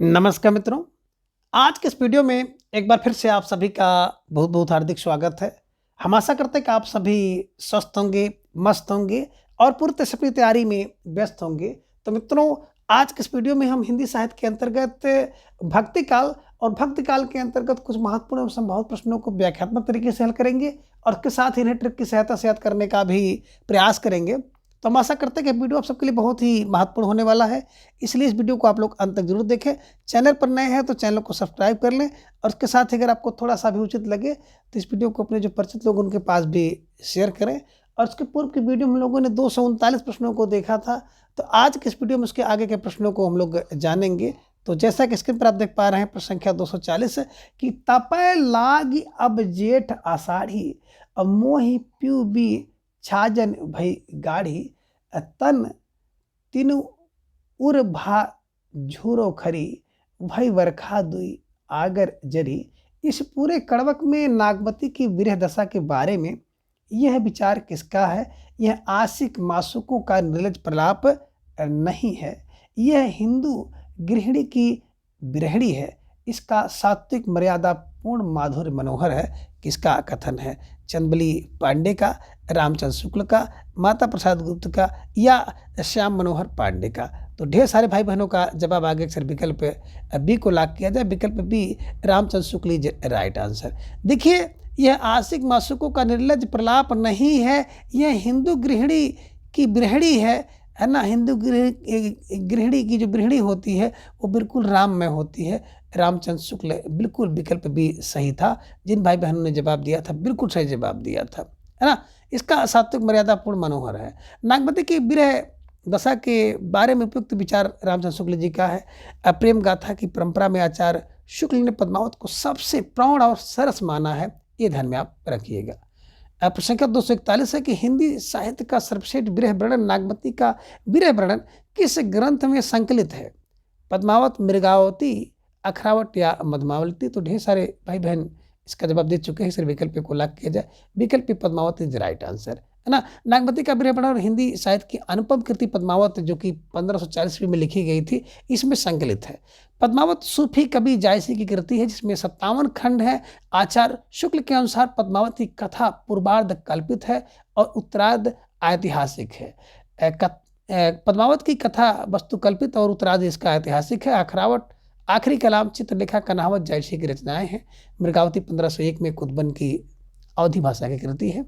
नमस्कार मित्रों, आज के इस वीडियो में एक बार फिर से आप सभी का बहुत-बहुत हार्दिक स्वागत है। हम आशा करते हैं कि आप सभी स्वस्थ होंगे, मस्त होंगे और पूरी तरह से अपनी तैयारी में व्यस्त होंगे। तो मित्रों, आज के इस वीडियो में हम हिंदी साहित्य के अंतर्गत भक्ति काल और भक्ति काल के अंतर्गत कुछ महत्वपूर्ण और संभावित प्रश्नों को व्याख्यात्मक तरीके से हल करेंगे और उसके साथ ही इन्हें ट्रिक की सहायता से याद करने का भी प्रयास करेंगे। तो हम आशा करते हैं कि वीडियो आप सबके लिए बहुत ही महत्वपूर्ण होने वाला है, इसलिए इस वीडियो को आप लोग अंत तक जरूर देखें। चैनल पर नए हैं तो चैनल को सब्सक्राइब कर लें और उसके साथ ही अगर आपको थोड़ा सा भी उचित लगे तो इस वीडियो को अपने जो परिचित लोग उनके पास भी शेयर करें। और उसके पूर्व की वीडियो में हम लोगों ने 239 प्रश्नों को देखा था, तो आज के इस वीडियो में उसके आगे के प्रश्नों को हम लोग जानेंगे। तो जैसा कि स्क्रीन पर आप देख पा रहे हैं, प्रश्न संख्या 240 है कि तपय लागी अब जेठ आषाढ़ी, अब मोहि प्यू बी छाजन भई गाढ़ी, तन तीनु उर भा झूरो खरी, भई वर्खा दुई आगर जरी। इस पूरे कड़वक में नागवती की विरह दशा के बारे में यह विचार किसका है? यह आशिक मासूकों का निर्लज प्रलाप नहीं है, यह हिंदू गृहिणी की विरहणी है। इसका सात्विक मर्यादा पूर्ण माधुर्य मनोहर है। किसका कथन है? चंदबली पांडे का, रामचंद्र शुक्ल का, माता प्रसाद गुप्त का या श्याम मनोहर पांडे का? तो ढेर सारे भाई बहनों का जवाब आगे अक्सर विकल्प बी को लॉक किया जाए। विकल्प B Ramchandra Shukla is right answer. देखिए, यह आशिक मासूकों का निर्लज प्रलाप नहीं है, यह हिंदू गृहिणी की गृहिणी है ना। हिंदू गृहिणी की जो गृहिणी होती है वो बिल्कुल राममय होती है। रामचंद्र शुक्ल, बिल्कुल विकल्प भी सही था। जिन भाई बहनों ने जवाब दिया था बिल्कुल सही जवाब दिया था, है ना। इसका सात्विक मर्यादा पूर्ण मनोहर है। नागवती की विरह दशा के बारे में उपयुक्त विचार रामचंद्र शुक्ल जी का है। प्रेम गाथा की परंपरा में आचार्य शुक्ल ने पद्मावत को सबसे प्रौढ़ और सरस माना है, ये ध्यान में आप रखिएगा। प्रश्न संख्या 241 है कि हिंदी साहित्य का सर्वश्रेष्ठ विरह वर्णन नागवती का विरह वर्णन किस ग्रंथ में संकलित है? पद्मावत, मृगावती, अखरावट या मधुमावती? तो ढेर सारे भाई बहन इसका जवाब दे चुके हैं, इस विकल्प को लॉक किया जाए। विकल्प पद्मावत इज राइट आंसर, है ना। नागवती का विरह वर्णन हिंदी साहित्य की अनुपम कृति पद्मावत, जो कि 1540 में लिखी गई थी, इसमें संकलित है। पद्मावत सूफी कवि जायसी की कृति है जिसमें 57 खंड है। आचार्य शुक्ल के अनुसार पद्मावत की कथा पूर्वार्ध कल्पित है और उत्तरार्ध ऐतिहासिक है। पद्मावत की कथा वस्तु कल्पित और उत्तरार्ध इसका ऐतिहासिक है। अखरावट, आखिरी कलाम, चित्रलेखा, कन्हावत जायसी की रचनाएं हैं। मृगावती 1501 में कुतुबन की अवधी भाषा की कृति है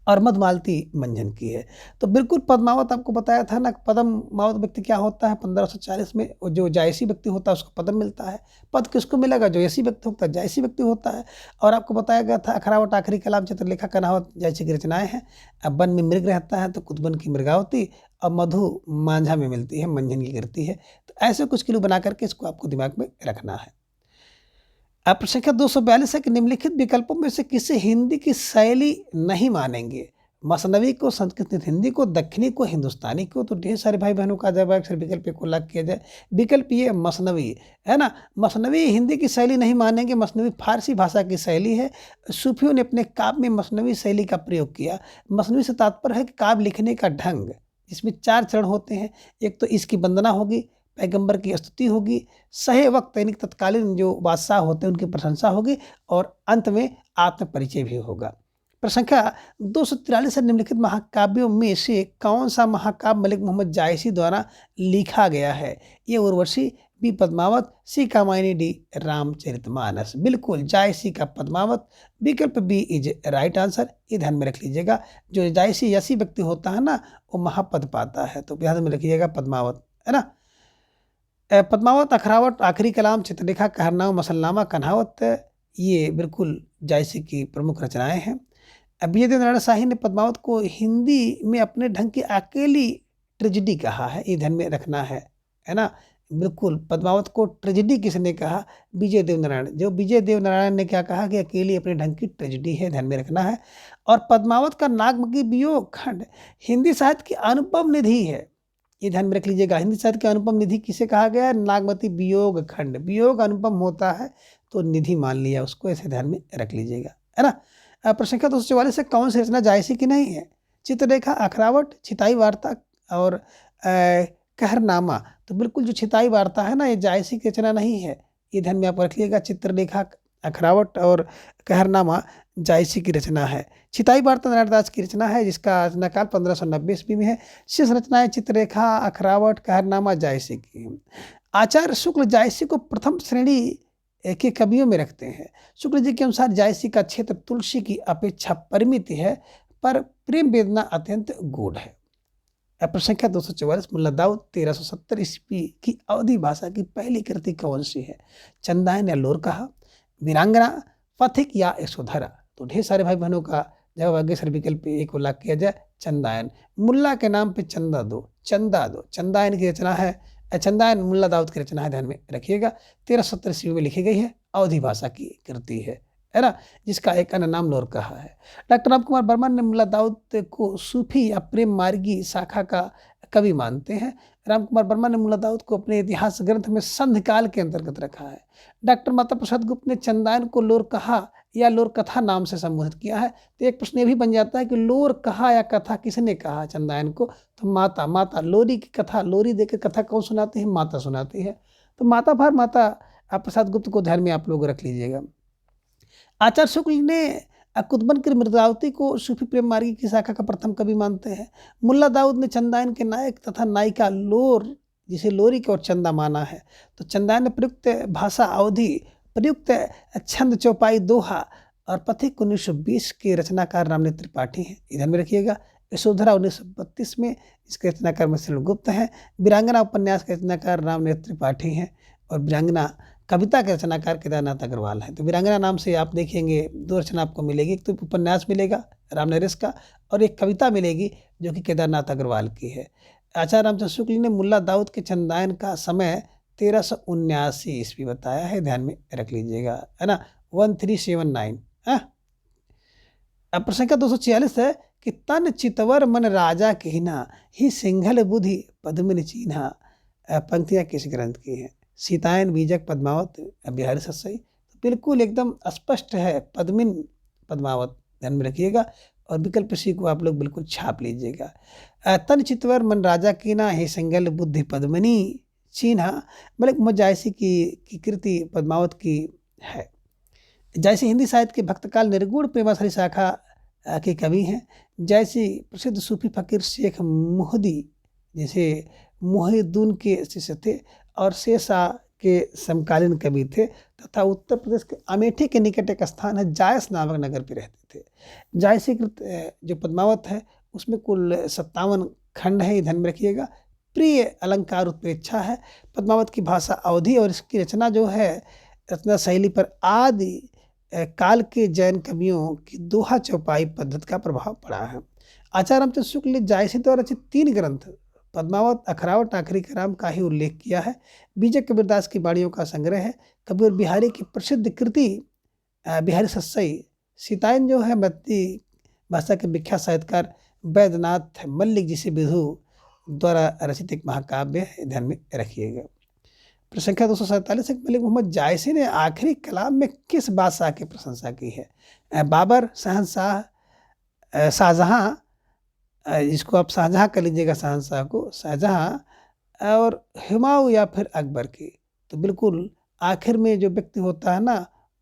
और मधुमालती मंझन की है। तो बिल्कुल पद्मावत आपको बताया था ना, पद्मावत व्यक्ति क्या होता है? 1540 में जो जायसी व्यक्ति होता है उसको पद्म मिलता है। पद किसको मिलेगा? जो ऐसी व्यक्ति होता है, जायसी व्यक्ति होता है। और आपको बताया गया था अखरावट, आखिरी कलाम, चित्रलेखा, कन्हावत जायसी की रचनाएं हैं। अब वन में मृग रहता है तो कुतुबन की मृगावती और मधु मांझा में मिलती है, मंझन की करती है। तो ऐसे कुछ क्लू बना करके इसको आपको दिमाग में रखना है। प्रश्न संख्या 242 है कि निम्नलिखित विकल्पों में से किसे हिंदी की शैली नहीं मानेंगे? मसनवी को, संस्कृत हिंदी को, दक्षिणी को, हिंदुस्तानी को? तो ढेर सारे भाई बहनों का जवाब अक्सर विकल्प को लॉक किया जाए। विकल्प ये मसनवी, है ना। मसनवी हिंदी की शैली नहीं मानेंगे। मसनवी फारसी भाषा की शैली है। सूफियों ने अपने काव्य में मसनवी शैली का प्रयोग किया। मसनवी से तात्पर्य है कि काव्य लिखने का ढंग, इसमें 4 चरण होते हैं। एक तो इसकी वंदना होगी, पैगंबर की स्तुति होगी, सहे वक्त यानी तत्कालीन जो बादशाह होते हैं उनकी प्रशंसा होगी और अंत में आत्म परिचय भी होगा। प्रश्न संख्या 243 है निम्नलिखित महाकाव्यों में से कौन सा महाकाव्य मलिक मोहम्मद जायसी द्वारा लिखा गया है? ये उर्वशी, बी पद्मावत, सी कामायनी, डी रामचरितमानस? बिल्कुल जायसी का पद्मावत, विकल्प बी इज राइट आंसर। ये ध्यान में रख लीजिएगा। जो जायसी यसी व्यक्ति होता है ना वो महापद पाता है, तो ध्यान में रखिएगा पद्मावत, है ना। पद्मावत, अखरावट, आखिरी कलाम, चित्रलेखा, कहरनामा, मसलनामा, कन्हावत, ये बिल्कुल जायसी की प्रमुख रचनाएं हैं। विजयदेव नारायण शाही ने पद्मावत को हिंदी में अपने ढंग की अकेली ट्रेजिडी कहा है, ये ध्यान में रखना है ना। बिल्कुल पद्मावत को ट्रेजिडी किसने कहा? विजय देव नारायण। जो विजय देव नारायण ने क्या कहा कि अकेली अपने ढंग की ट्रेजिडी है, ध्यान में रखना है। और पद्मावत का नागमती वियोग खंड हिंदी साहित्य की अनुपम निधि है, ये ध्यान में रख लीजिएगा। हिंदी साहित्य की अनुपम निधि किसे कहा गया है? नागमती वियोग खंड। वियोग अनुपम होता है तो निधि मान लिया उसको, ऐसे ध्यान में रख लीजिएगा, है ना। प्रश्न संख्या 244 से कौन सी रचना जायसी की नहीं है? चित्रलेखा, अखरावट, छिताई वार्ता और कहरनामा, तो बिल्कुल जो छिताई वार्ता है ना, ये जायसी की रचना नहीं है, ये ध्यान में आप रखिएगा। चित्रलेखा, अखरावट और कहरनामा जायसी की रचना है। छिताई वार्ता नारायण दास की रचना है, जिसका रचनाकाल 1590 ईस्वी में है। शेष रचनाएं चित्रलेखा, अखरावट, कहरनामा जायसी की। आचार्य शुक्ल जायसी को प्रथम श्रेणी के कवियों में रखते हैं। शुक्ल जी के अनुसार जायसी का क्षेत्र तुलसी की अपेक्षा परिमित है, पर प्रेम वेदना अत्यंत गूढ़ है। प्रश्न संख्या 244, मुल्ला दाऊद 1370 ईस्वी की अवधी भाषा की पहली कृति कौन सी है? चंदायन या लोरकहा, वीरांगना, पथिक या यशोधरा? तो ढेर सारे भाई बहनों का जवाब आगे सर विकल्प एक को लाख किया जाए, चंदायन। मुल्ला के नाम पे चंदा दो, चंदा दो, चंदायन की रचना है। चंदायन मुल्ला दाऊद की रचना है, ध्यान में रखिएगा। 1370 ईस्वी में लिखी गई है, अवधी भाषा की कृति है ना, जिसका एक अन्य नाम लोरकहा है। डॉक्टर राम कुमार बर्मन ने मुल्ला दाऊद को सूफी या प्रेम मार्गी शाखा का कवि मानते हैं। राम कुमार बर्मन ने मुल्ला दाऊद को अपने इतिहास ग्रंथ में संधिकाल के अंतर्गत रखा है। डॉक्टर माता प्रसाद गुप्त ने चंदायन को लोरकहा या लोरकथा नाम से संबोधित किया है। तो एक प्रश्न ये भी बन जाता है कि लोरकहा या कथा किसने कहा चंदायन को? तो माता लोरी की कथा, लोरी देकर कथा कौन सुनाती है? माता सुनाती है। तो माता प्रसाद गुप्त को ध्यान में आप लोग रख लीजिएगा। आचार्य शुक्ल ने कुतुबनकर मृदावती को सूफी प्रेम मार्गी की शाखा का प्रथम कवि मानते हैं। मुल्ला दाऊद ने चंदायन के नायक तथा नायिका लोर, जिसे लोरी के और चंदा माना है। तो चंदायन ने प्रयुक्त भाषा अवधि, प्रयुक्त छंद चौपाई दोहा और पथिक 1920 के रचनाकार रामनेत्र त्रिपाठी हैं, ध्यान में रखिएगा। यशोधरा 1932 में, इसके रचनाकार मत्स्य गुप्त हैं। वीरांगना उपन्यास के रचनाकार रामनेत्र त्रिपाठी हैं और वीरांगना कविता के रचनाकार केदारनाथ अग्रवाल हैं। तो वीरांगना नाम से आप देखेंगे दो रचना आपको मिलेगी, एक तो उपन्यास मिलेगा रामनरेश का और एक कविता मिलेगी जो कि केदारनाथ अग्रवाल की है। आचार्य रामचंद्र शुक्ल ने मुल्ला दाऊद के चंदायन का समय 1379 ईस्वी बताया है, ध्यान में रख लीजिएगा, है ना, 1379। अब प्रश्न संख्या 246 है कि तन चितवर मन राजा कहना, ही सिंघल बुद्धि पद्मिनी चीन्हा, पंक्तियां किस ग्रंथ की हैं? सीतायन, बीजक, पद्मावत, बिहारी सत्सई? तो बिल्कुल एकदम स्पष्ट है, पद्मिन पद्मावत, ध्यान में रखिएगा। और विकल्प सी को आप लोग बिल्कुल छाप लीजिएगा। तन चितवर मन राजा कीना, हे संगल बुद्धि पद्मिनी चीन्हा, मलिक मोहम्मद जायसी की कृति पद्मावत की है। जायसी हिंदी साहित्य के भक्तकाल निर्गुण प्रेमाश्री शाखा के कवि हैं। जायसी प्रसिद्ध सूफी फकीर शेख मुहदी, जैसे मुहिद्दीन के शिष्य थे और शेषा के समकालीन कवि थे, तथा उत्तर प्रदेश के अमेठी के निकट एक स्थान है जायस नामक नगर पे रहते थे। जायसी कृत जो पद्मावत है उसमें कुल 57 खंड है, ध्यान में रखिएगा। प्रिय अलंकार उत्प्रेक्षा है। पद्मावत की भाषा अवधि और इसकी रचना जो है, रचना शैली पर आदि काल के जैन कवियों की दोहा चौपाई पद्धति का प्रभाव पड़ा है। आचार्य रामचंद्र शुक्ल ने जायसी द्वारा रचित 3 ग्रंथ पद्मावत, अखरावट, आखिरी कराम का ही उल्लेख किया है। बीजक कबीरदास की बाणियों का संग्रह है। कबीर बिहारी की प्रसिद्ध कृति बिहारी सत्सई, सीतायन जो है मध्य भाषा के विख्यात साहित्यकार वैद्यनाथ मल्लिक जी से विधु द्वारा रचित एक महाकाव्य है, ध्यान में रखिएगा। प्रश्न संख्या 247 मलिक मोहम्मद जायसी ने आखिरी कलाम में किस बादशाह की प्रशंसा की है? बाबर, शहनशाह, शाहजहां, इसको आप शाहजहां कर लीजिएगा, शहनशाह को शाहजहां, और हुमायूं या फिर अकबर की? तो बिल्कुल आखिर में जो व्यक्ति होता है ना,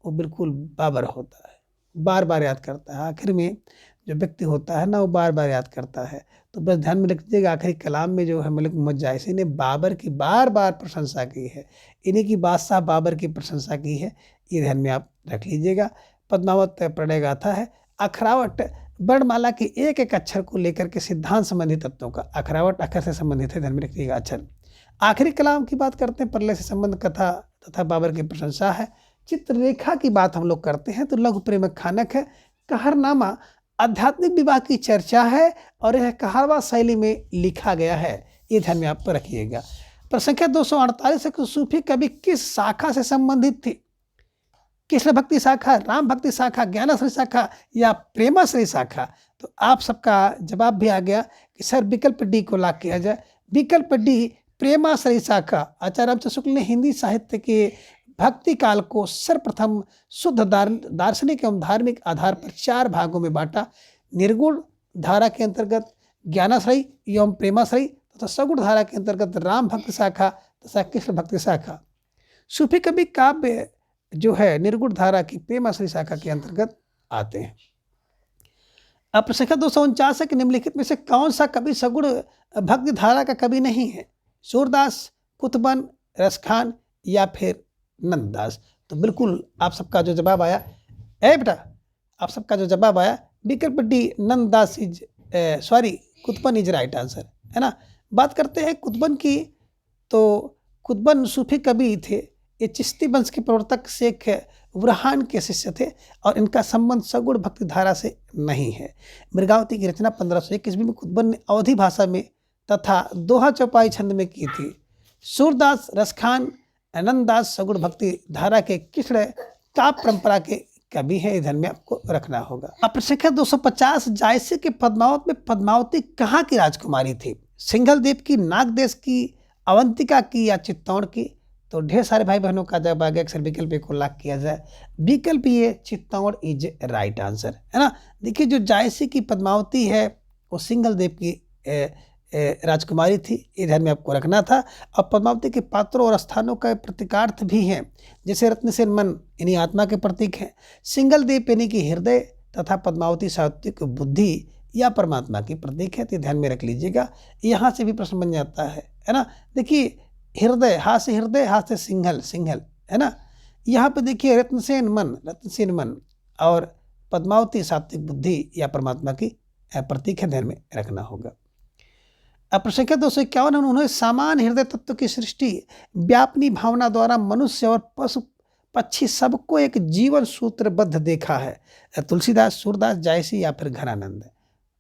वो बिल्कुल बाबर होता है, बार बार याद करता है। आखिर में जो व्यक्ति होता है ना, वो बार बार याद करता है। तो बस ध्यान में रख लीजिएगा, आखिरी कलाम में जो है मलिक मोहम्मद जायसी ने बाबर की बार बार प्रशंसा की है, इन्हीं की बादशाह बाबर की प्रशंसा की है, ये ध्यान में आप रख लीजिएगा। पद्मावत प्रणय गाथा है। अखरावट वर्णमाला के एक एक अक्षर को लेकर के सिद्धांत संबंधी तत्वों का, अखरावट अक्षर से संबंधित है, ध्यान में रखिएगा अक्षर। आखिरी कलाम की बात करते हैं, प्रलय से संबंध कथा तथा बाबर की प्रशंसा है। चित्रलेखा की बात हम लोग करते हैं तो लघु प्रेमक खानक है। कहरनामा आध्यात्मिक विवाह की चर्चा है और यह कहारवा शैली में लिखा गया है, ये ध्यान में आप रखिएगा। प्रश्न संख्या 248 है कि सूफी कवि किस शाखा से संबंधित थी? कृष्ण भक्ति शाखा, राम भक्ति शाखा, ज्ञानाश्रय शाखा या प्रेमाश्रय शाखा? तो आप सबका जवाब भी आ गया कि सर विकल्प डी को लाख किया जाए। विकल्प डी प्रेमाश्रय शाखा। आचार्य रामचंद्र शुक्ल ने हिंदी साहित्य के भक्ति काल को सर्वप्रथम शुद्ध दार्शनिक एवं धार्मिक आधार पर 4 भागों में बांटा। निर्गुण धारा के अंतर्गत ज्ञानाश्रय एवं प्रेमाश्रय तथा सगुण धारा के अंतर्गत राम भक्ति शाखा तथा कृष्ण भक्ति शाखा। सूफी कवि काव्य जो है निर्गुण धारा की प्रेमाश्री शाखा के अंतर्गत आते हैं। अब प्रश्न संख्या 249 है कि निम्नलिखित में से कौन सा कवि सगुण भक्ति धारा का कवि नहीं है? सूरदास, कुतुबन, रसखान या फिर नंददास। तो बिल्कुल आप सबका जो जवाब आया, बेटा आप सबका जो जवाब आया विकल्प D Nanddas is Kutuban is right answer, है ना। बात करते हैं कुतुबन की, तो कुतुबन सूफी कवि थे। ये चिश्ती वंश के प्रवर्तक शेख बुरहान के शिष्य थे और इनका संबंध सगुण भक्ति धारा से नहीं है। मृगावती की रचना 1501 ईस्वी में कुतुबन ने अवधी भाषा में तथा दोहा चौपाई छंद में की थी। सूरदास, रसखान, नंददास सगुण भक्ति धारा के कृष्ण काव्य परंपरा के कवि है, ध्यान में आपको रखना होगा। अब प्रश्न संख्या 250, जायसी के पद्मावत में पद्मावती कहाँ की राजकुमारी थी? सिंघल द्वीप की, नागदेश की, अवंतिका की या चित्तौड़ की? तो ढेर सारे भाई बहनों का जवाब आ गया। अक्सर विकल्प को लॉक किया जाए, विकल्प ये चित्तौड़ इज राइट आंसर, है ना। देखिए जो जायसी की पद्मावती है वो सिंघल द्वीप की राजकुमारी थी, ये ध्यान में आपको रखना था। और पद्मावती के पात्रों और स्थानों का प्रतीकार्थ भी हैं, जैसे रत्नसेन मन यानी आत्मा के प्रतीक है, सिंघल द्वीप यानी कि हृदय तथा पद्मावती सात्विक बुद्धि या परमात्मा की प्रतीक है। तो ध्यान में रख लीजिएगा, यहाँ से भी प्रश्न बन जाता है ना। देखिए हृदय, हाथ से हृदय, हाथ से सिंघल, है ना। यहाँ पे देखिए रत्नसेन मन और पद्मावती सात्विक बुद्धि या परमात्मा की प्रतीक है, ध्यान में रखना होगा। अब प्रश्न संख्या 251 है, उन्होंने सामान्य हृदय तत्व की सृष्टि व्यापनी भावना द्वारा मनुष्य और पशु पक्षी सबको एक जीवन सूत्रबद्ध देखा है। तुलसीदास, सूरदास, जायसी या फिर घनानंद।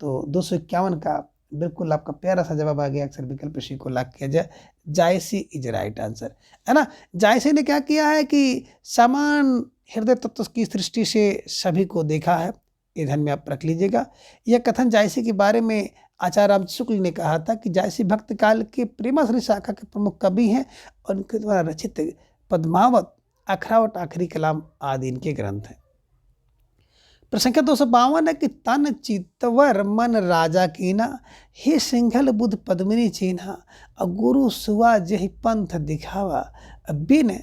तो 251 का बिल्कुल आपका प्यारा सा जवाब आ गया। अक्सर विकल्प सी को लॉक किया जाए, जायसी इज राइट आंसर, है ना। जायसी ने क्या किया है कि समान हृदय तत्व की सृष्टि से सभी को देखा है, ये ध्यान में आप रख लीजिएगा। यह कथन जायसी के बारे में आचार्य राम शुक्ल ने कहा था कि जायसी भक्त काल के प्रेमाश्री शाखा के प्रमुख कवि हैं और उनके द्वारा रचित पद्मावत, अखरावट, आखिरी कलाम आदि इनके ग्रंथ हैं। प्रश्न संख्या 252 है कि तन चितवर मन राजा कीना, हे सिंघल बुध पद्मिनी चीन्हा, गुरु सुआ जहि पंथ दिखावा, बिन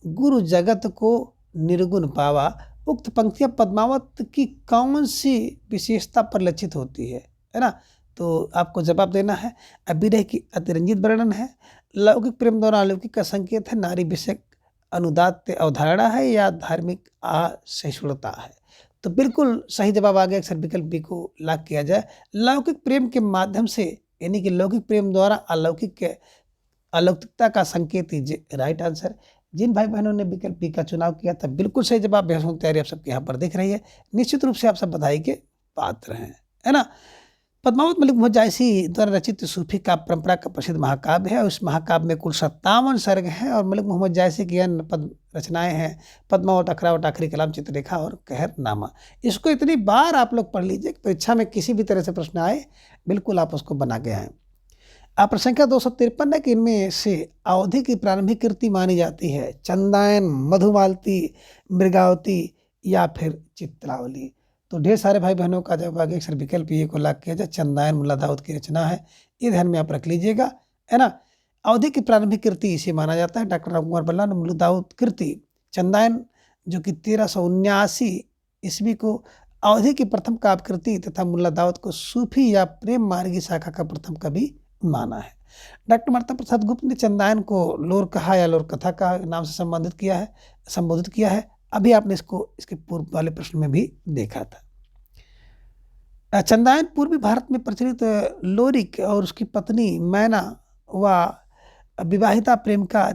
गुरु जगत को निर्गुण पावा। उक्त पंक्तियां पद्मावत की कौन सी विशेषता पर लक्षित होती है ना। तो आपको जवाब देना है। विरह की अतिरंजित वर्णन है, लौकिक प्रेम द्वारा अलौकिक का संकेत है, नारी विषयक अनुदात्त अवधारणा है या धार्मिक असहिष्णुता है। तो बिल्कुल सही जवाब आ गया। अक्सर विकल्प बी को लॉक किया जाए, लौकिक प्रेम के माध्यम से, यानी कि लौकिक प्रेम द्वारा अलौकिकता का संकेत इज राइट आंसर। जिन भाई बहनों ने विकल्प बी का चुनाव किया था बिल्कुल सही जवाब, बेहद तैयारी आप सबके यहाँ पर दिख रही है, निश्चित रूप से आप सब बधाई के पात्र हैं, है ना। पद्मावत मलिक मोहम्मद जायसी द्वारा रचित सूफी काव्य परंपरा का प्रसिद्ध महाकाव्य है। उस महाकाव्य में कुल 57 सर्ग हैं और मलिक मोहम्मद जायसी की अन्य पद रचनाएं हैं पद्मावत, अखरावट, आखिरी कलाम, चित्ररेखा और कहरनामा। इसको इतनी बार आप लोग पढ़ लीजिए कि परीक्षा में किसी भी तरह से प्रश्न आए बिल्कुल आप उसको बना के आएँ। आप प्रश्न संख्या 253 है कि इनमें से अवधि की प्रारंभिक कृति मानी जाती है चंदायन, मधुमालती, मृगावती या फिर चित्रावली। तो ढेर सारे भाई बहनों का जवाब आगे अक्सर विकल्प ये को लॉक किया जाए, चंदायन मुल्ला दाऊद की रचना है, ये ध्यान में आप रख लीजिएगा, है ना। अवधि की प्रारंभिक कृति इसे माना जाता है डॉक्टर रामकुमार बल्ला ने मुल्ला दाऊद कृति चंदायन जो कि 1379 ईस्वी को अवधि की प्रथम काव्य कृति तथा मुल्ला दाऊद को सूफी या प्रेम मार्गी शाखा का प्रथम कवि माना है। डॉक्टर माता प्रसाद गुप्त ने चंदायन को लोर कहा या लोर कथा का नाम से संबोधित किया है। अभी आपने इसको इसके पूर्व वाले प्रश्न में भी देखा था। चंदायन पूर्वी भारत में प्रचलित लोरिक और उसकी पत्नी मैना व विवाहिता प्रेम का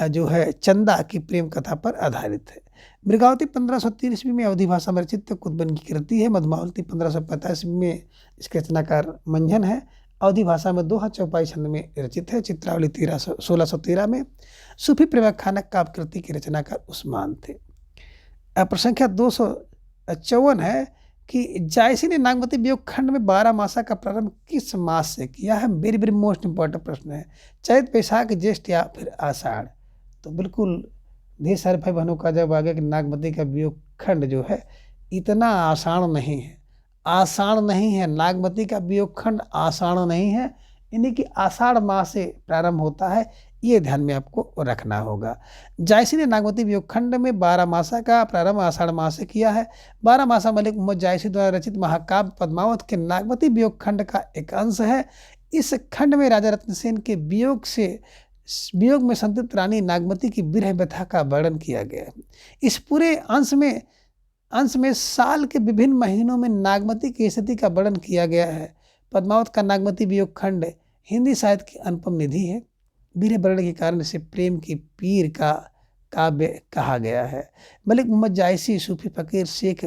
जो है चंदा की प्रेम कथा पर आधारित है। मृगावती 1503 ईस्वी में अवधी भाषा में रचित कुतुबन की कृति है। मधुमावती 1545 ईस्वी में इसके रचनाकार मंझन है। अवधी भाषा में दोहा चौपाई छंद में रचित है। चित्रावली 1613 में सूफी प्रेमाख्यानक काव्य कृति के रचनाकार उस्मान थे। प्रश्न संख्या 254 है कि जायसी ने नागमती वियोग खंड में 12 मासा का प्रारंभ किस मास से किया है? वेरी वेरी मोस्ट इंपॉर्टेंट प्रश्न है। चैत, बैसाख, ज्येष्ठ या फिर आषाढ़। तो बिल्कुल ढेर सारे भाई बहनों का जवाब आ गया कि नागमती का वियोग खंड जो है इतना आषाढ़ नहीं है, नागमती का वियोग खंड आषाढ़ नहीं है, यानी कि आषाढ़ माह से प्रारंभ होता है, ये ध्यान में आपको रखना होगा। जायसी ने नागमती वियोग खंड में 12 मासा का प्रारंभ आषाढ़ माह से किया है। 12 मासा मलिक मोहम्मद जायसी द्वारा रचित महाकाव्य पद्मावत के नागमती वियोग खंड का एक अंश है। इस खंड में राजा रत्नसेन के वियोग में संतप्त रानी नागमती की विरह व्यथा का वर्णन किया गया है। इस पूरे अंश में साल के विभिन्न महीनों में नागमती की स्थिति का वर्णन किया गया है। पद्मावत का नागमती वियोग खंड हिंदी साहित्य की अनुपम निधि है। वीर वर्णन के कारण इसे प्रेम की पीर का काव्य कहा गया है। मलिक मोहम्मद जायसी सूफी फकीर शेख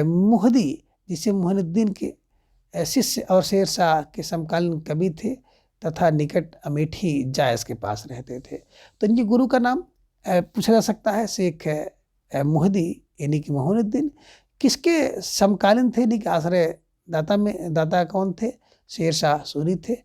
मुहदी, जिसे मोहिनुद्दीन के शिष्य और शेर शाह के समकालीन कवि थे तथा निकट अमेठी जायस के पास रहते थे। तो इनके गुरु का नाम पूछा जा सकता है शेख मुहदी यानी कि मोहिनुद्दीन। किसके समकालीन थे, यानी कि आश्रय दाता कौन थे? शेर शाह सूरी थे।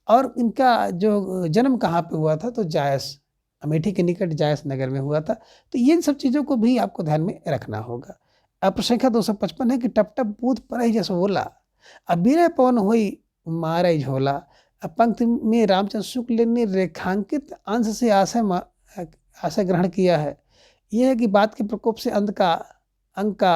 और इनका जो जन्म कहाँ पे हुआ था, तो जायस, अमेठी के निकट जायस नगर में हुआ था। तो इन सब चीज़ों को भी आपको ध्यान में रखना होगा। अब प्रसंख्या 255 है कि टप टप बूथ पर जैसे बोला, अब बीरे पवन हुई मारे झोला। अब पंक्ति में रामचंद्र शुक्ल ने रेखांकित अंश से आशय ग्रहण किया है। यह है कि बात के प्रकोप से अंक का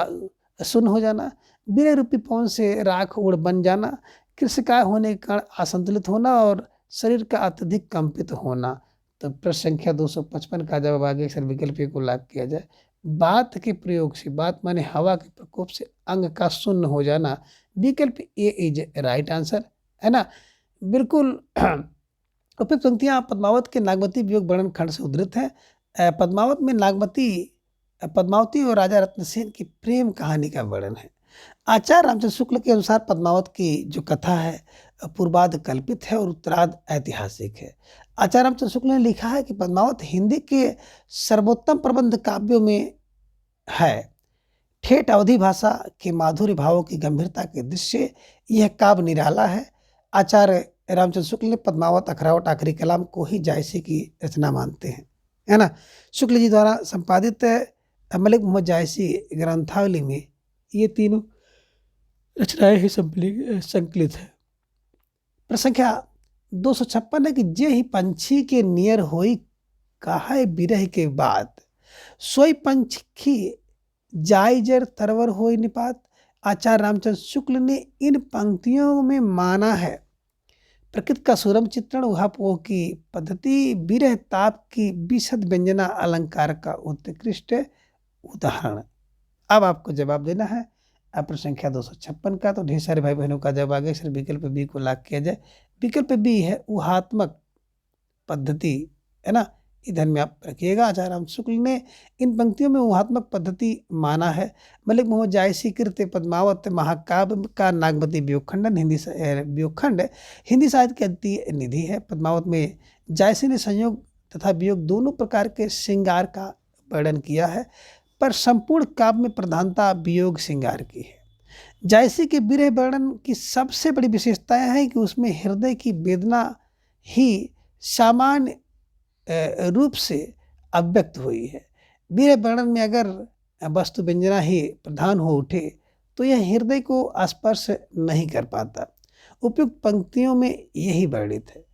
शून्य हो जाना, बीरे रूपी पवन से राख उड़ बन जाना, कृषिकाय होने के कारण असंतुलित होना और शरीर का अत्यधिक कंपित होना। तो प्रश्न संख्या 255 का जवाब आगे अक्सर विकल्प को लागू किया जाए। बात के प्रयोग से, बात माने हवा के प्रकोप से अंग का शून्य हो जाना, विकल्प ए इज राइट आंसर, है ना। बिल्कुल उपयुक्त पंक्तियां पद्मावत के नागमती वियोग वर्णन खंड से उद्धृत हैं। पद्मावत में पद्मावती और राजा रत्नसेन की प्रेम कहानी का वर्णन है। आचार्य रामचंद्र शुक्ल के अनुसार पद्मावत की जो कथा है पूर्वाध कल्पित है और उत्तराध ऐतिहासिक है। आचार्य रामचंद्र शुक्ल ने लिखा है कि पद्मावत हिंदी के सर्वोत्तम प्रबंध काव्यों में है। ठेठ अवधि भाषा के माधुर्य भावों की गंभीरता के दृश्य यह काव्य निराला है। आचार्य रामचंद्र शुक्ल ने पद्मावत अखरावट आखिरी कलाम को ही जायसी की रचना मानते हैं, है ना। शुक्ल जी द्वारा संपादित मलिक मोहम्मद जायसी ग्रंथावली में ये तीनों रचनाएं ही संकलित है। प्रसंख्या 256 है कि जे ही पंछी के नियर होई काहे बिरह के बाद, सोई पंछी जाय जर तरवर होई निपात। आचार्य रामचंद्र शुक्ल ने इन पंक्तियों में माना है प्रकृति का सुरम चित्रण, उहापोह की पद्धति, बिरह ताप की विशद व्यंजना अलंकार का उत्कृष्ट उदाहरण। अब आपको जवाब देना है प्रश्न संख्या 256 का। तो ढेर सारे भाई बहनों का जवाब आगे सिर्फ विकल्प बी को लाग किया जाए। विकल्प बी है ऊहात्मक पद्धति, है ना, ध्यान में आप रखिएगा। आचार्य रामचंद्र शुक्ल ने इन पंक्तियों में ऊहात्मक पद्धति माना है। मलिक मोहम्मद जायसी कृत पद्मावत महाकाव्य का नागमती वियोगखंड हिंदी साहित्य की अद्वितीय निधि है। पद्मावत में जायसी ने संयोग तथा वियोग दोनों प्रकार के श्रृंगार का वर्णन किया है, पर संपूर्ण काव्य में प्रधानता वियोग श्रृंगार की है। जायसी के विरह वर्णन की सबसे बड़ी विशेषताएं हैं कि उसमें हृदय की वेदना ही सामान्य रूप से अव्यक्त हुई है। विरह वर्णन में अगर वस्तु व्यंजना ही प्रधान हो उठे तो यह हृदय को स्पर्श नहीं कर पाता। उपयुक्त पंक्तियों में यही वर्णित है।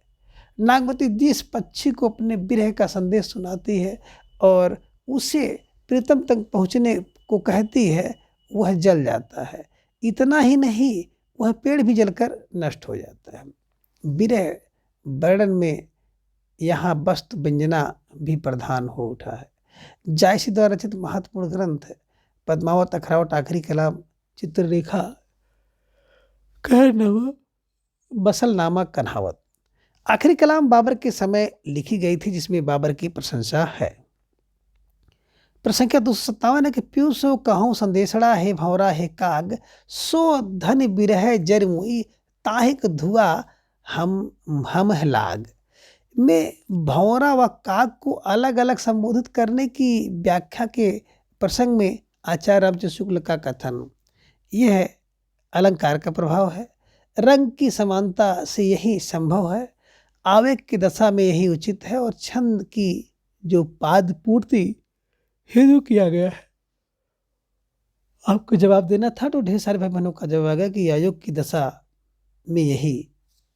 नागमती जिस पक्षी को अपने विरह का संदेश सुनाती है और उसे प्रीतम तक पहुँचने को कहती है, वह जल जाता है। इतना ही नहीं, वह पेड़ भी जलकर नष्ट हो जाता है। विरह वर्णन में यहाँ वस्तु व्यंजना भी प्रधान हो उठा है। जायसी द्वारा रचित महत्वपूर्ण ग्रंथ है पद्मावत अखरावट आखिरी कलाम चित्ररेखा कहरनामा मसलनामा कन्हावत। आखिरी कलाम बाबर के समय लिखी गई थी, जिसमें बाबर की प्रशंसा है। प्रसंख्या 257 है कि प्यू सो कहूँ संदेशड़ा है भंवरा है काग, सो धन बिरह जर मुई ताहिक धुआ हम लाग। में भंवरा व काग को अलग अलग संबोधित करने की व्याख्या के प्रसंग में आचार्य रामचंद्र शुक्ल का कथन, यह अलंकार का प्रभाव है। रंग की समानता से यही संभव है, आवेग की दशा में यही उचित है और छंद की जो पाद पूर्ति हेतु किया गया है। आपको जवाब देना था, तो ढेर सारे भाई बहनों का जवाब आ गया कि आयोग की दशा में यही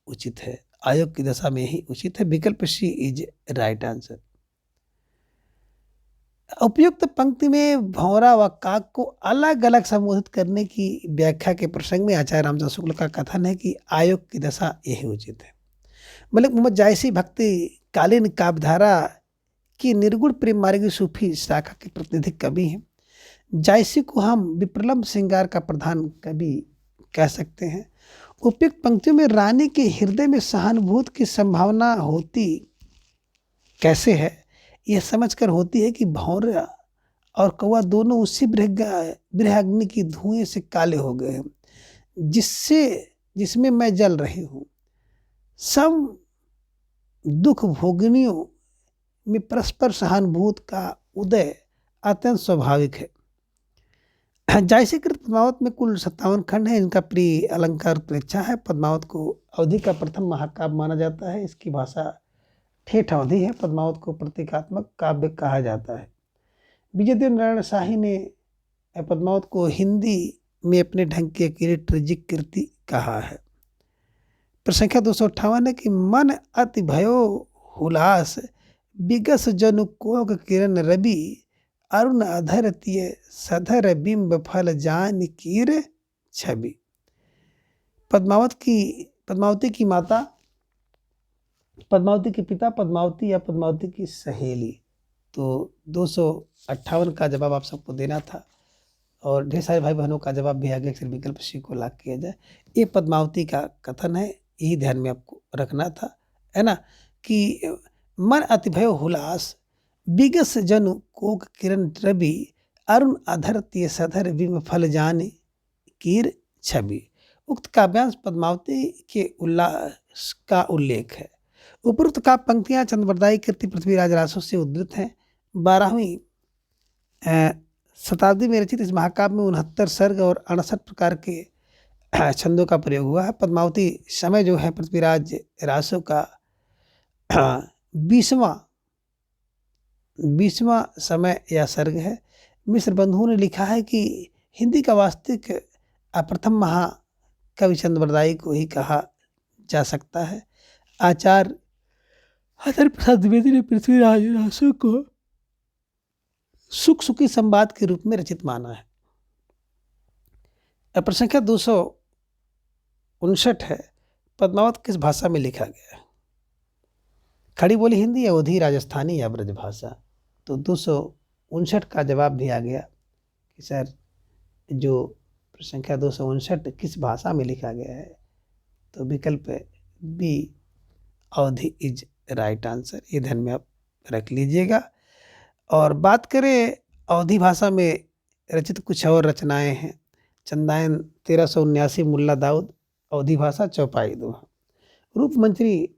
उचित है। आयोग की दशा में ही उचित है। विकल्प सी इज राइट आंसर। उपयुक्त पंक्ति में भौरा व काक को अलग अलग संबोधित करने की व्याख्या के प्रसंग में आचार्य रामचंद्र शुक्ल का कथन है कि आयोग की दशा यही उचित है। मलिक मोहम्मद जायसी भक्ति कालीन काव्यधारा की निर्गुण प्रेम मार्गी सूफी शाखा के प्रतिनिधि कवि हैं। जायसी को हम विप्रलंब श्रृंगार का प्रधान कवि कह सकते हैं। उपयुक्त पंक्तियों में रानी के हृदय में सहानुभूति की संभावना होती कैसे है, यह समझकर होती है कि भौरा और कौवा दोनों उसी गृहाग्नि की धुएं से काले हो गए हैं जिसमें मैं जल रही हूँ। सब दुख भोगनियों में परस्पर सहानुभूति का उदय अत्यंत स्वाभाविक है। जायसीकृत पद्मावत में कुल 57 खंड है। इनका प्रिय अलंकार उत्प्रेक्षा है। पद्मावत को अवधि का प्रथम महाकाव्य माना जाता है। इसकी भाषा ठेठ अवधि है। पद्मावत को प्रतीकात्मक काव्य कहा जाता है। विजयदेव नारायण शाही ने पद्मावत को हिंदी में अपने ढंग की अकेली ट्रेजिक कृति कहा है। प्रसंख्या 258 है कि मन अति भयो हुलास बिगस जनु कोक किरण रवि अरुण अधर तिय सधर बिंब फल जान कीर छवि। पद्मावती की माता, पद्मावती के पिता, पद्मावती या पद्मावती की सहेली। तो 258 का जवाब आप सबको देना था और ढेर सारे भाई बहनों का जवाब भी आगे अक्सर विकल्प सी को लाग किया जाए। ये पद्मावती का कथन है, यही ध्यान में आपको रखना था, है ना, कि मन अति भयो हुलास बिगस जनु कोक किरण रवि अरुण अधर तिय सधर बिंब फल जान कीर छवि। उक्त काव्यांश पद्मावती के उल्लास का उल्लेख है। उपरोक्त काव्य पंक्तियां चंद्रवरदायी कृति पृथ्वीराज रासो से उद्धृत हैं। 12वीं शताब्दी में रचित इस महाकाव्य में 69 सर्ग और 68 प्रकार के छंदों का प्रयोग हुआ है। पद्मावती समय जो है पृथ्वीराज रासो का 20वां समय या सर्ग है। मिश्र बंधुओं ने लिखा है कि हिंदी का वास्तविक प्रथम महाकवि चंद्रवरदायी को ही कहा जा सकता है। आचार्य हरिहर प्रसाद द्विवेदी ने पृथ्वीराज रासो को सुख सुखी संवाद के रूप में रचित माना है। प्रसंख्या 259 है। पद्मावत किस भाषा में लिखा गया है? खड़ी बोली हिंदी, अवधी, राजस्थानी या ब्रज भाषा। तो 259 का जवाब भी आ गया कि सर जो प्रसंख्या 259 किस भाषा में लिखा गया है, तो विकल्प B Awadhi is right answer. ये ध्यान में आप रख लीजिएगा। और बात करें अवधी भाषा में रचित कुछ और रचनाएं हैं। चंदायन 1379, मुल्ला दाऊद, अवधी भाषा, चौपाई दोहा। रूपमंजरी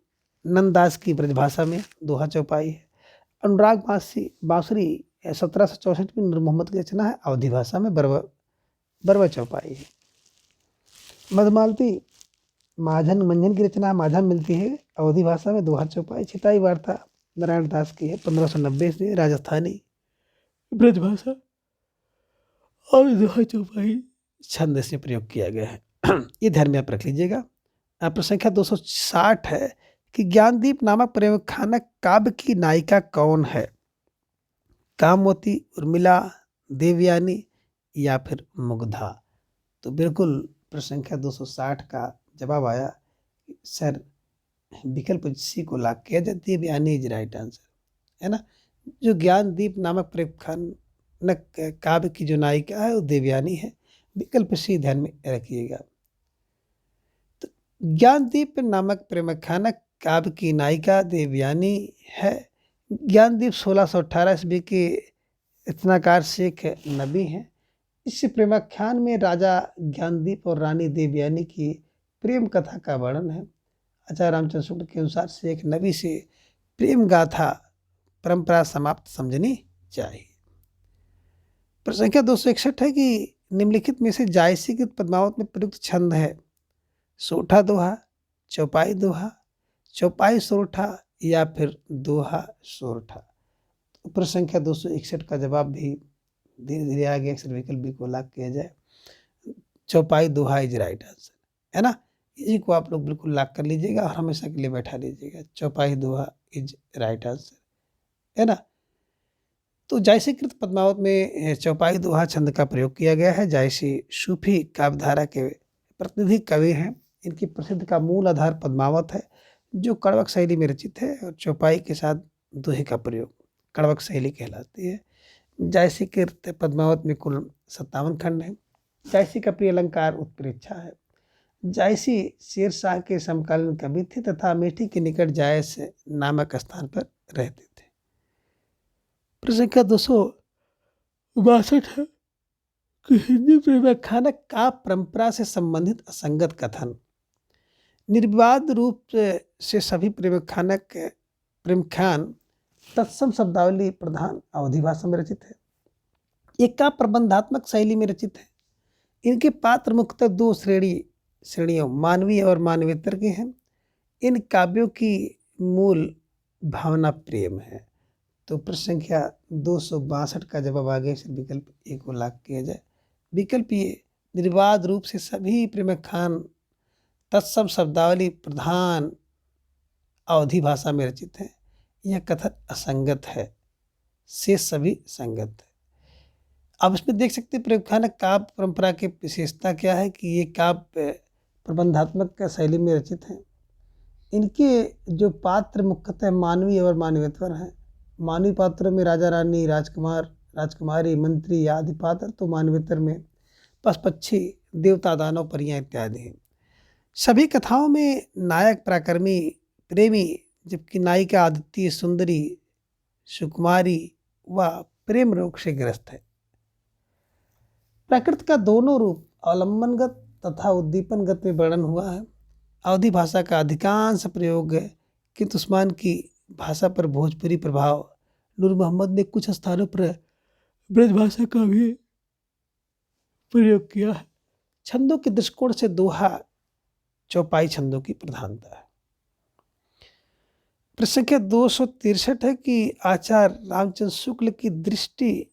नंददास की ब्रजभाषा में दोहा चौपाई है। अनुराग बांसुरी 1764 में नूर मोहम्मद की रचना है, अवधी भाषा में बरवा चौपाई है। मधुमालती माझन मंजन की रचना माझा मिलती है, अवधी भाषा में दोहा चौपाई। छिताई वार्ता नारायण दास की है, 1590 से, राजस्थानी ब्रजभाषा और दोहा चौपाई छंद से प्रयोग किया गया है। ये ध्यान में आप रख लीजिएगा। प्रसंख्या 260 है कि ज्ञानदीप नामक प्रेमखानक काव्य की नायिका कौन है? कामवती, उर्मिला, देवयानी या फिर मुग्धा। तो बिल्कुल प्रसंख्या 260 का जवाब आया सर विकल्प सी को लाग किया जाए, देवयानी इज राइट आंसर, है ना। जो ज्ञानदीप नामक प्रेमखानक काव्य की जो नायिका है वो देवयानी है। विकल्प सी ध्यान में रखिएगा। तो ज्ञानदीप नामक प्रेमखानक काव्य की नायिका देवयानी है। ज्ञानदीप 1618 ईस्वी के रचनाकार शेख नबी हैं। इस प्रेमाख्यान में राजा ज्ञानदीप और रानी देवयानी की प्रेम कथा का वर्णन है। आचार्य रामचंद्र शुक्ल के अनुसार शेख नबी से प्रेम गाथा परंपरा समाप्त समझनी चाहिए। प्रसंख्या 261 है कि निम्नलिखित में से जायसी के पद्मावत में प्रयुक्त छंद है सोठा दोहा, चौपाई दोहा, चौपाई सोरठा या फिर दोहा सोरठा। प्रसंख्या 261 का जवाब भी धीरे धीरे आगे अक्सर विकल्प बी को लाग किया जाए, चौपाई दोहा इज राइट आंसर, है ना। इसी को आप लोग बिल्कुल लॉक कर लीजिएगा और हमेशा के लिए बैठा लीजिएगा। चौपाई दोहा इज राइट आंसर, है ना। तो जायसी कृत पद्मावत में चौपाई दोहा छंद का प्रयोग किया गया है। जायसी सूफी काव्यधारा के प्रतिनिधि कवि हैं। इनकी प्रसिद्ध का मूल आधार पद्मावत है, जो कड़वक शैली में रचित है, और चौपाई के साथ दोहे का प्रयोग कड़वक शैली कहलाती है। जायसी कृत पद्मावत में कुल 57 खंड हैं। जायसी का प्रिय अलंकार उत्प्रेक्षा है। जायसी शेरशाह के समकालीन कवि थे तथा अमेठी के निकट जायस नामक स्थान पर रहते थे। प्रश्न संख्या 262 है कि हिंदी प्रेम व्याख्यानक का परंपरा से संबंधित असंगत कथन। निर्विवाद रूप से सभी प्रेमाख्यानक प्रेमख्यान तत्सम शब्दावली प्रधान अवधि भाषा में रचित है। ये काव्य प्रबंधात्मक शैली में रचित है। इनके पात्र मुख्यतः दो श्रेणियों मानवीय और मानवेतर के हैं। इन काव्यों की मूल भावना प्रेम है। तो प्रश्न संख्या 262 का जवाब आ गया। विकल्प ए को लॉक किया जाए। विकल्प ए निर्विवाद रूप से सभी प्रेमाख्यान तत्सम शब्दावली प्रधान अवधि भाषा में रचित है। यह कथन असंगत है, शेष सभी संगत है। अब इसमें देख सकते हैं प्रेमखानक काव्य परंपरा की विशेषता क्या है कि ये काव्य प्रबंधात्मक शैली में रचित हैं। इनके जो पात्र मुख्यतः मानवीय और मानवेतर हैं। मानवीय पात्रों में राजा रानी, राजकुमार, राजकुमारी, मंत्री आदि पात्र, तो मानवेतर में पशु पक्षी, देवता, दानव, परियां इत्यादि हैं। सभी कथाओं में नायक पराक्रमी प्रेमी, जबकि नायिका आदित्य सुंदरी सुकुमारी व प्रेम रोग से ग्रस्त है। प्रकृति का दोनों रूप अवलंबनगत तथा उद्दीपनगत में वर्णन हुआ है। अवधी भाषा का अधिकांश प्रयोग है, किंतु उस्मान की भाषा पर भोजपुरी प्रभाव, नूर मोहम्मद ने कुछ स्थानों पर ब्रज भाषा का भी प्रयोग किया है। छंदों के दृष्टिकोण से दोहा चौपाई छंदों की प्रधानता है। प्रश्न संख्या 263 है कि आचार्य रामचंद्र शुक्ल की दृष्टि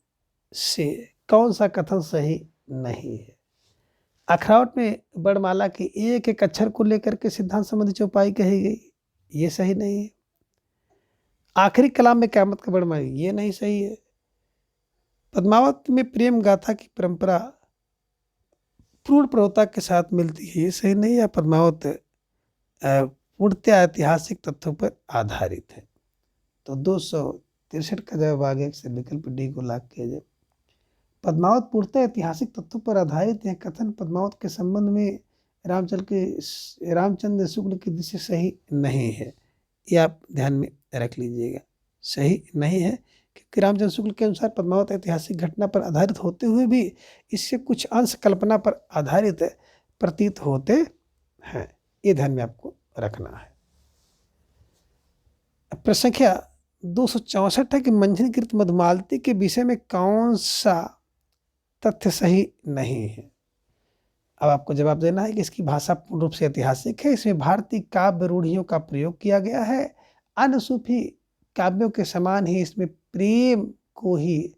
से कौन सा कथन सही नहीं है। अखरावट में वर्णमाला के एक एक अक्षर को लेकर के सिद्धांत संबंधी चौपाई कही गई, ये सही नहीं है। आखिरी कलाम में क़यामत का वर्णमाला, ये नहीं सही है। पद्मावत में प्रेम गाथा की परंपरा पूर्ण प्रवता के साथ मिलती है, ये सही नहीं है। पद्मावत पूर्णतः ऐतिहासिक तथ्यों पर आधारित है। तो 263 का जवाब आ गया। विकल्प डी को लॉक किया जाए। पद्मावत पूर्णतः ऐतिहासिक तथ्यों पर आधारित है। कथन पद्मावत के संबंध में रामचंद्र शुक्ल की दृष्टि सही नहीं है, ये आप ध्यान में रख लीजिएगा। सही नहीं है क्योंकि रामचंद्र शुक्ल के अनुसार पद्मावत ऐतिहासिक घटना पर आधारित होते हुए भी इससे कुछ अंश कल्पना पर आधारित प्रतीत होते हैं, ये ध्यान में आपको रखना है। प्रश्न संख्या 264 है कि मंझनकृत मधुमालती के विषय में कौन सा तथ्य सही नहीं है। अब आपको जवाब देना है कि इसकी भाषा पूर्ण रूप से ऐतिहासिक है। इसमें भारतीय काव्य रूढ़ियों का प्रयोग किया गया है। अन्य सूफी काव्यों के समान ही इसमें प्रेम को ही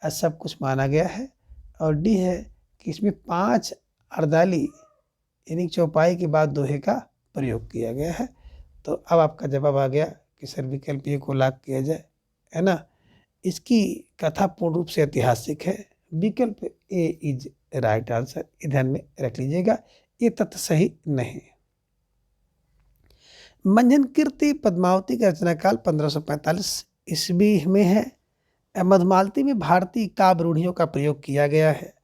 सब कुछ माना गया है। और डी है कि इसमें 5 अर्दाली यानी चौपाई के बाद दोहे का प्रयोग किया गया है। तो अब आपका जवाब आ गया कि सर विकल्प ए को लॉक किया जाए, है ना। इसकी कथा पूर्ण रूप से ऐतिहासिक है। विकल्प ए इज राइट आंसर, ध्यान में रख लीजिएगा, ये तथ्य सही नहीं है। मंझनकृति पद्मावती का रचनाकाल 1545 ईस्वी में है। मधुमालती में भारतीय काव्य रूढ़ियों का प्रयोग किया गया है।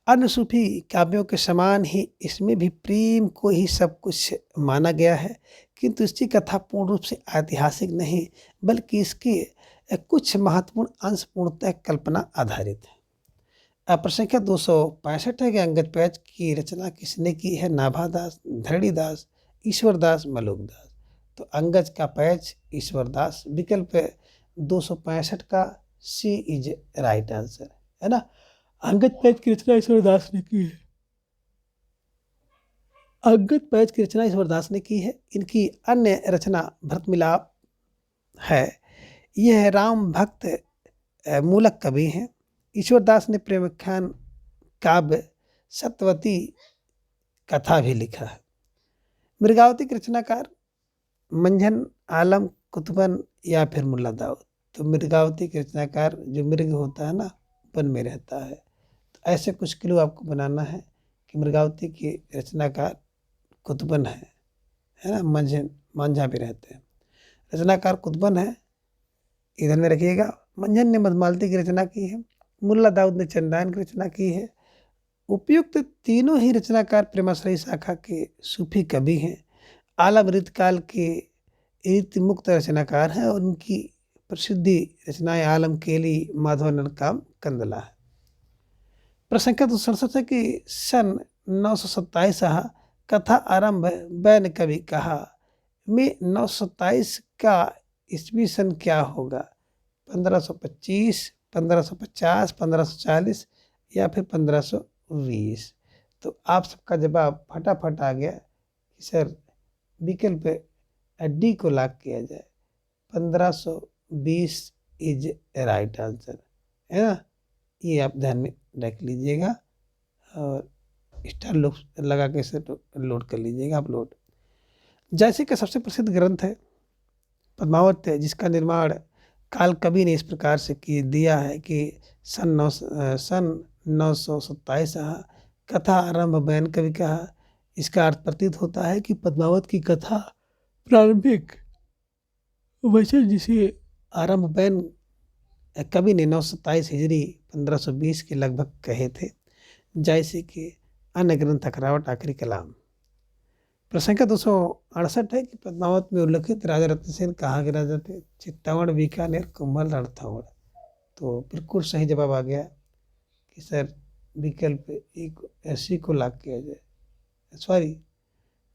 अन्य सूफी काव्यों के समान ही इसमें भी प्रेम को ही सब कुछ माना गया है, किंतु इसकी कथा पूर्ण रूप से ऐतिहासिक नहीं बल्कि इसके कुछ महत्वपूर्ण अंश पूर्णतः कल्पना आधारित है। प्रश्न संख्या 265 है कि अंगद पैच की रचना किसने की है। नाभादास, धरणीदास, ईश्वरदास, मलुकदास। तो अंगद का पैच ईश्वरदास। विकल्प 265 का सी इज राइट आंसर, है ना। अंगद पैच की रचना ईश्वरदास ने की है। अंगद पैच की रचना ईश्वरदास ने की है। इनकी अन्य रचना भरत मिलाप है। यह राम भक्त मूलक कवि हैं। ईश्वरदास ने प्रेमाख्यान काव्य सत्यवती कथा भी लिखा है। मृगावती के रचनाकार मंझन आलम कुतुबन या फिर मुल्ला दाऊद। तो मृगावती के रचनाकार, जो मृग होता है ना, वन में रहता है। तो ऐसे कुछ क्लू आपको बनाना है कि मृगावती के रचनाकार कुतुबन है ना, मंझन मांझा भी रहते हैं। रचनाकार कुतुबन है, इधर में रखिएगा। मंझन ने मधुमालती की रचना की है, मुल्ला दाऊद ने चंदान की रचना की है। उपयुक्त तीनों ही रचनाकार प्रेमाश्रयी शाखा के सूफी कवि हैं। आलम ऋतकाल के रीति मुक्त रचनाकार हैं और उनकी प्रसिद्धि रचनाएं आलम केली, माधव नरकाम, कंदला है। प्रश्न संख्या 267 है कि सन 927 कथा आरंभ बैन कवि कहा में 927 का ईस्वी सन क्या होगा? 1525, 1550, 1540 या फिर 1520। तो आप सबका जवाब फटाफट आ गया कि सर विकल्प डी को लॉक किया जाए। 1520 इज राइट आंसर, है ना। ये आप ध्यान में रख लीजिएगा और स्टार लगा के इसे लोड कर लीजिएगा अपलोड। जैसे कि सबसे प्रसिद्ध ग्रंथ है पद्मावत है, जिसका निर्माण काल कवि ने इस प्रकार से दिया है कि सन 927 कथा आरंभ बैन कवि कहा। इसका अर्थ प्रतीत होता है कि पद्मावत की कथा प्रारंभिक वचन जिसे आरंभ बैन कवि ने 927 हिजरी 1520 के लगभग कहे थे, जैसे कि अन्य ग्रंथ अखरावट आखिरी कलाम। प्रश्न संख्या 268 है कि पद्मावत में उल्लेखित राजा रत्नसेन कहाँ के राजा थे? चित्तौड़, बीकानेर, कुंभल, रणथंभौर। तो बिल्कुल सही जवाब आ गया कि सर विकल्प एक ऐसी को लॉक किया जाए। सॉरी,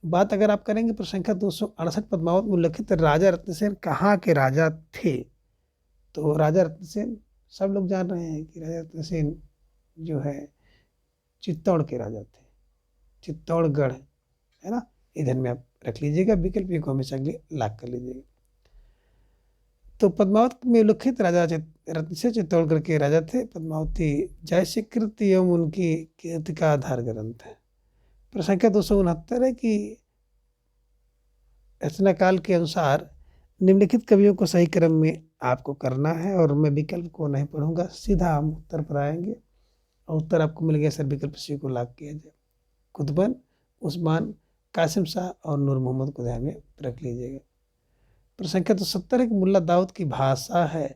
बात अगर आप करेंगे प्रश्न संख्या 268 पद्मावत में उल्लेखित राजा रत्नसेन कहाँ के राजा थे, तो राजा रत्नसेन सब लोग जान रहे हैं कि राजा रत्नसेन जो है चित्तौड़ के राजा थे, चित्तौड़गढ़, है ना। इधर में आप रख लीजिएगा, विकल्प को हमेशा अगले लॉक कर लीजिएगा। तो पद्मावत में उल्लेखित राजा रत्नसेन चित्तौड़गढ़ के राजा थे। पद्मावती जैसे कृति एवं उनकी कीर्ति का आधार ग्रंथ है। प्रश्न संख्या 269 है कि रचना काल के अनुसार निम्नलिखित कवियों को सही क्रम में आपको करना है, और मैं विकल्प को नहीं पढ़ूंगा, सीधा हम उत्तर पर आएंगे और उत्तर आपको मिल गया सर विकल्प सी को लॉक किया जाए। कुतुबन, उस्मान, कासिम शाह और नूर मोहम्मद को ध्यान में रख लीजिएगा। प्रश्न संख्या 270 है कि मुल्ला दाऊद की भाषा है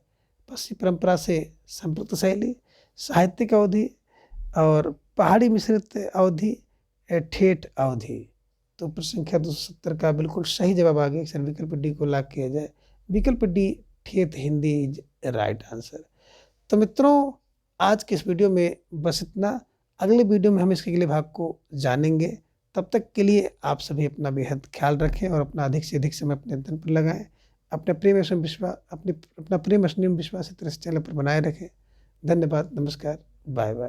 पश्चिमी परंपरा से संपृक्त शैली, साहित्यिक अवधि और पहाड़ी मिश्रित अवधि, ठेठ अवधि। तो प्रश्न संख्या 270 का बिल्कुल सही जवाब आ गया, सर विकल्प डी को लॉक किया जाए। विकल्प डी ठेठ हिंदी इज राइट आंसर। तो मित्रों, आज के इस वीडियो में बस इतना। अगले वीडियो में हम इसके अगले भाग को जानेंगे। तब तक के लिए आप सभी अपना बेहद ख्याल रखें और अपना अधिक से अधिक समय अपने अध्ययन पर लगाएं। अपना प्रेम स्नेह विश्वास इस तरह से चैनल पर बनाए रखें। धन्यवाद, नमस्कार, बाय बाय।